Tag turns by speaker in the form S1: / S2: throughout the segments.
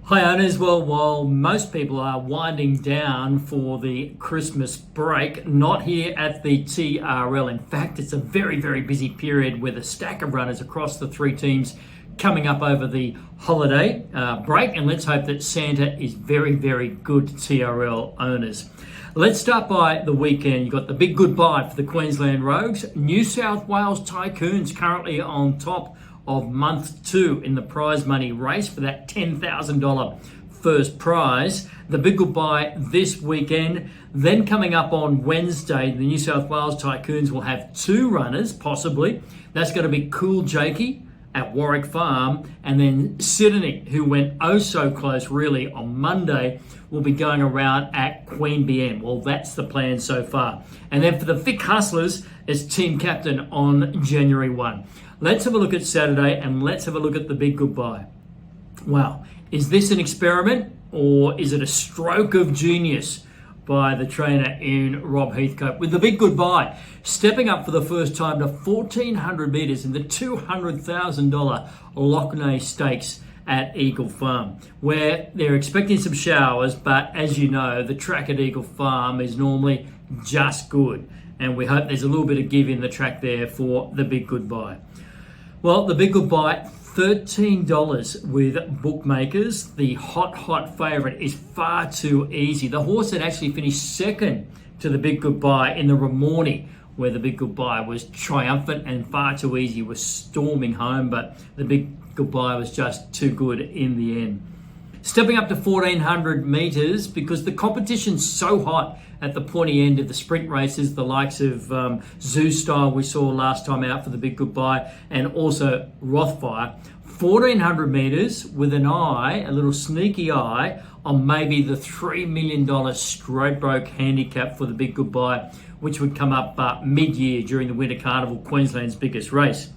S1: Hi owners, well, while most people are winding down for the Christmas break, not here at the TRL. In fact, it's a very busy period with a stack of runners across the three teams coming up over the holiday break, and let's hope that Santa is very good to TRL owners. Let's start by the weekend. You've got the big goodbye for the Queensland Rogues. New South Wales Tycoons currently on top of month 2 in the prize money race for that $10,000 first prize. The big goodbye this weekend. Then coming up on Wednesday, the New South Wales Tycoons will have 2 runners, possibly. That's going to be Cool Jakey at Warwick Farm, and then Sydney, who went oh so close really on Monday, will be going around at Queen BM. Well, that's the plan so far. And then for the Vic Hustlers, as team captain on January 1. Let's have a look at Saturday and let's have a look at the big goodbye. Wow, is this an experiment or is it a stroke of genius by the trainer in Rob Heathcote? With the big goodbye, stepping up for the first time to 1,400 metres in the $200,000 Lockney Stakes at Eagle Farm, where they're expecting some showers, but as you know, the track at Eagle Farm is normally just good. And we hope there's a little bit of give in the track there for the big goodbye. Well, the big goodbye, $13 with bookmakers. The hot favourite is Far Too Easy. The horse that actually finished second to the big goodbye in the Ramornie, where the big goodbye was triumphant and Far Too Easy was storming home, but the big goodbye was just too good in the end. Stepping up to 1,400 metres because the competition's so hot at the pointy end of the sprint races, the likes of Zoo Style we saw last time out for the big goodbye, and also Rothfire. 1,400 metres with an eye, a little sneaky eye, on maybe the $3 million Stradbroke handicap for the big goodbye, which would come up mid-year during the Winter Carnival, Queensland's biggest race.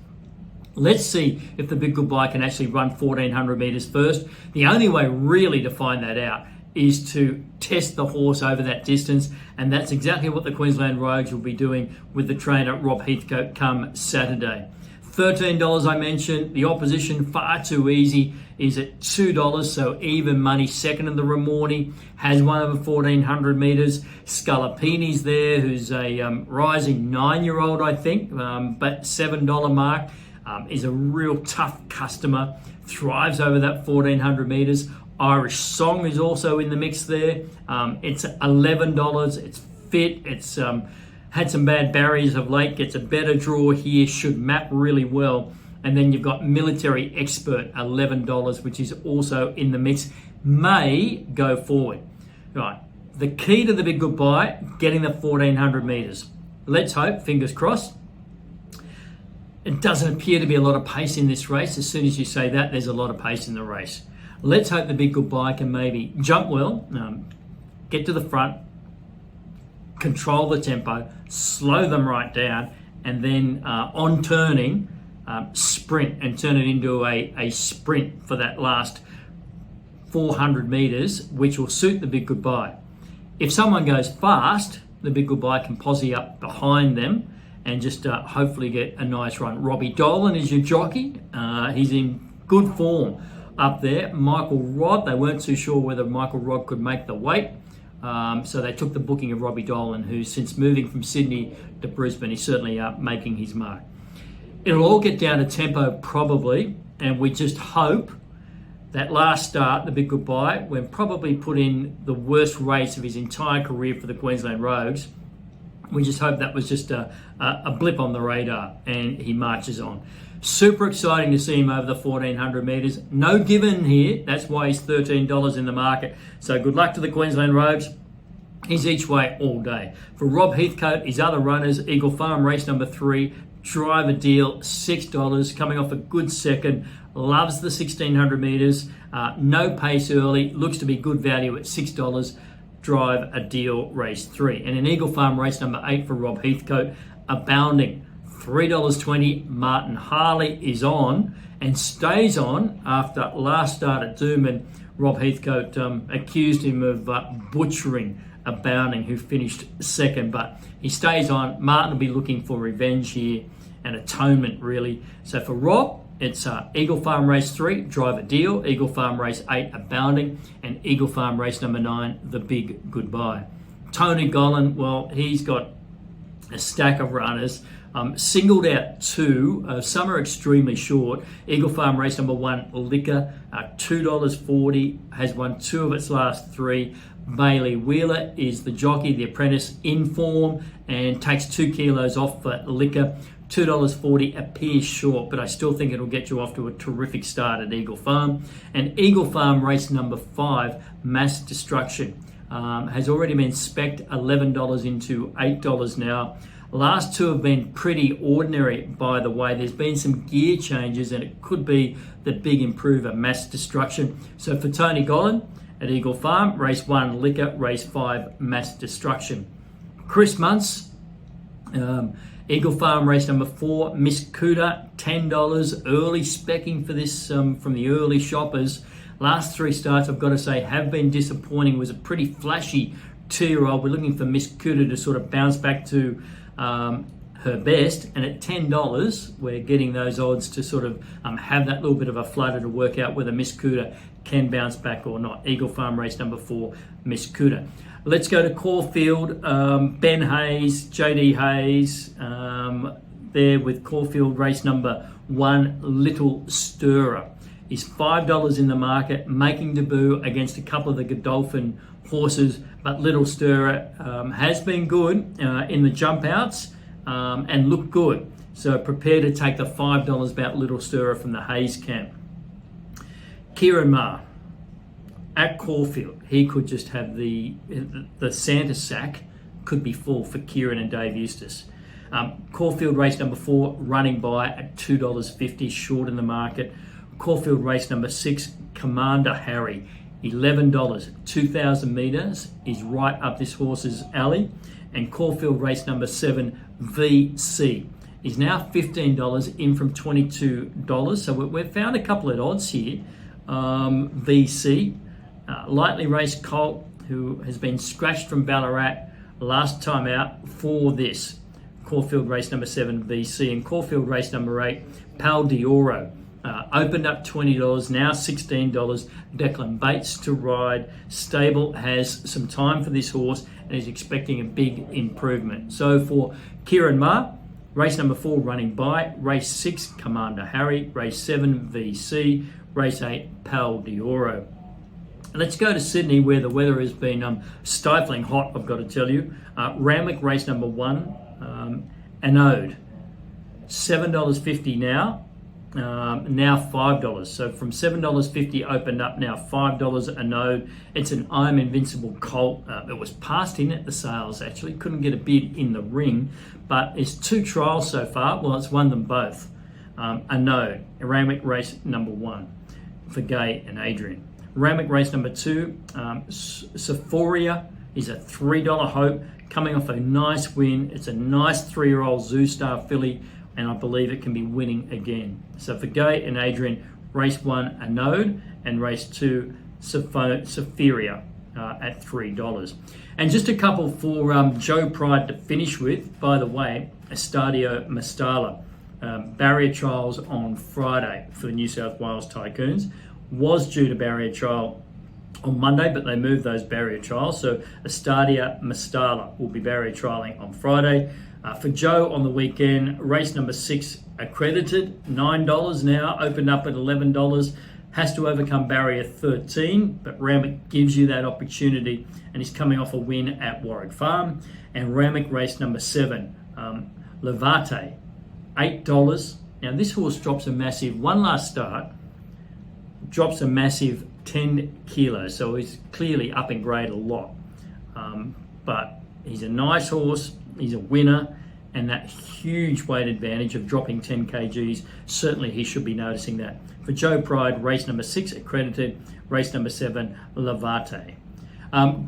S1: Let's see if the big goodbye can actually run 1,400 metres first. The only way really to find that out is to test the horse over that distance, and that's exactly what the Queensland Rogues will be doing with the trainer Rob Heathcote come Saturday. $13 I mentioned. The opposition, Far Too Easy, is at $2, so even money. Second in the Ramornie, has one over 1,400 metres. Scalapini's there, who's a rising 9-year-old, I think, but $7 mark. Is a real tough customer, thrives over that 1,400 metres. Irish Song is also in the mix there. It's $11. It's fit. It's had some bad barriers of late. Gets a better draw here. Should map really well. And then you've got Military Expert, $11, which is also in the mix. May go forward. Right. The key to the big goodbye, getting the 1,400 metres. Let's hope, fingers crossed. It doesn't appear to be a lot of pace in this race. As soon as you say that, there's a lot of pace in the race. Let's hope the big goodbye can maybe jump well, get to the front, control the tempo, slow them right down, and then on turning, sprint and turn it into a sprint for that last 400 metres, which will suit the big goodbye. If someone goes fast, the big goodbye can posse up behind them and just hopefully get a nice run. Robbie Dolan is your jockey. He's in good form up there. Michael Rodd, they weren't too sure whether Michael Rodd could make the weight. So they took the booking of Robbie Dolan, who since moving from Sydney to Brisbane, is certainly making his mark. It'll all get down to tempo probably, and we just hope that last start, the big goodbye, when probably put in the worst race of his entire career for the Queensland Rogues, we just hope that was just a blip on the radar and he marches on. Super exciting to see him over the 1,400 metres. No given here. That's why he's $13 in the market. So good luck to the Queensland Rogues. He's each way all day. For Rob Heathcote, his other runners, Eagle Farm race number 3, Driver Deal, $6, coming off a good second. Loves the 1,600 metres. No pace early. Looks to be good value at $6. Drive a Deal race 3. And in Eagle Farm race number 8 for Rob Heathcote, Abounding, $3.20. Martin Harley is on and stays on after last start at Doomben. Rob Heathcote accused him of butchering Abounding, who finished second, but he stays on. Martin will be looking for revenge here and atonement, really. So for Rob, It's Eagle Farm Race 3, Drive a Deal, Eagle Farm Race 8, Abounding, and Eagle Farm Race number 9, The Big Goodbye. Tony Gollan, well, he's got a stack of runners. Singled out 2. Some are extremely short. Eagle Farm Race number 1, Liquor, $2.40, has won 2 of its last 3. Bailey Wheeler is the jockey, the apprentice, in form, and takes 2 kilos off for Liquor. $2.40 appears short, but I still think it'll get you off to a terrific start at Eagle Farm. And Eagle Farm Race number 5, Mass Destruction, has already been spec'd $11 into $8 now. Last 2 have been pretty ordinary, by the way. There's been some gear changes, and it could be the big improver, Mass Destruction. So for Tony Gollan at Eagle Farm, race 1, Liquor, race 5, Mass Destruction. Chris Muntz, Eagle Farm race number 4, Miss Cuda, $10. Early specking for this from the early shoppers. Last 3 starts, I've got to say, have been disappointing. It was a pretty flashy 2-year-old. We're looking for Miss Cuda to sort of bounce back to her best, and at $10 we're getting those odds to sort of have that little bit of a flutter to work out whether Miss Cuda can bounce back or not. Eagle Farm race number 4, Miss Cuda. Let's go to Caulfield. Ben Hayes, JD Hayes, there with Caulfield race number 1, Little Stirrer, is $5 in the market, making debut against a couple of the Godolphin horses, but Little Stirrer has been good in the jump outs and looked good. So prepare to take the $5 about Little Stirrer from the Hayes camp. Kieran Maher at Caulfield, he could just have the Santa sack could be full for Kieran and Dave Eustace. Caulfield race number 4, Running By at $2.50, short in the market. Caulfield race number 6, Commander Harry, $11, 2,000 metres, is right up this horse's alley. And Caulfield race number 7, VC, is now $15, in from $22. So we've found a couple of odds here. VC, lightly raced colt, who has been scratched from Ballarat last time out for this. Caulfield race number 7, VC, and Caulfield race number 8, Pal Dioro. Opened up $20, now $16. Declan Bates to ride. Stable has some time for this horse and is expecting a big improvement. So for Kieran Maher, race number 4, Running By, race 6, Commander Harry, race 7, VC, race 8, Pal Dioro. Let's go to Sydney, where the weather has been stifling hot, I've got to tell you. Randwick race number 1, Anode, $7.50 now. Now $5. So from $7.50 opened up, now $5 a node. It's an I'm Invincible colt. It was passed in at the sales, actually. Couldn't get a bid in the ring, but it's 2 trials so far. Well, it's won them both. A node, Randwick race number 1 for Gay and Adrian. Randwick race number 2, Sephoria, is a $3 hope, coming off a nice win. It's a nice 3-year-old Zoo Star filly, and I believe it can be winning again. So for Gay and Adrian, race 1, Anode, and race 2, Sephoria at $3. And just a couple for Joe Pride to finish with. By the way, Estadio Mastala, barrier trials on Friday for the New South Wales Tycoons. Was due to barrier trial on Monday, but they moved those barrier trials. So Estadio Mastala will be barrier trialing on Friday. For Joe on the weekend, race number 6, Accredited, $9 now, opened up at $11. Has to overcome barrier 13, but Randwick gives you that opportunity, and he's coming off a win at Warwick Farm. And Randwick race number 7, Levate, $8. Now this horse drops a massive, one last start, drops a massive 10 kilos, so he's clearly up in grade a lot. But he's a nice horse, he's a winner, and that huge weight advantage of dropping 10 kgs, certainly he should be noticing that. For Joe Pride, race number 6, Accredited, race number 7, Levate.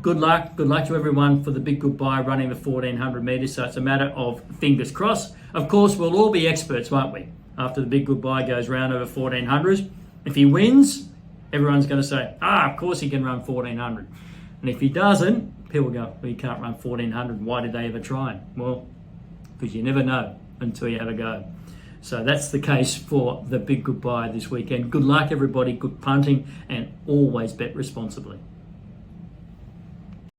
S1: Good luck to everyone for the Big Goodbye running the 1400 metres, so it's a matter of fingers crossed. Of course, we'll all be experts, won't we? After the Big Goodbye goes round over 1400s. If he wins, everyone's going to say, of course he can run 1400. And if he doesn't, people go, well, he can't run 1400. Why did they ever try? Well, because you never know until you have a go. So that's the case for the big goodbye this weekend. Good luck, everybody. Good punting, and always bet responsibly.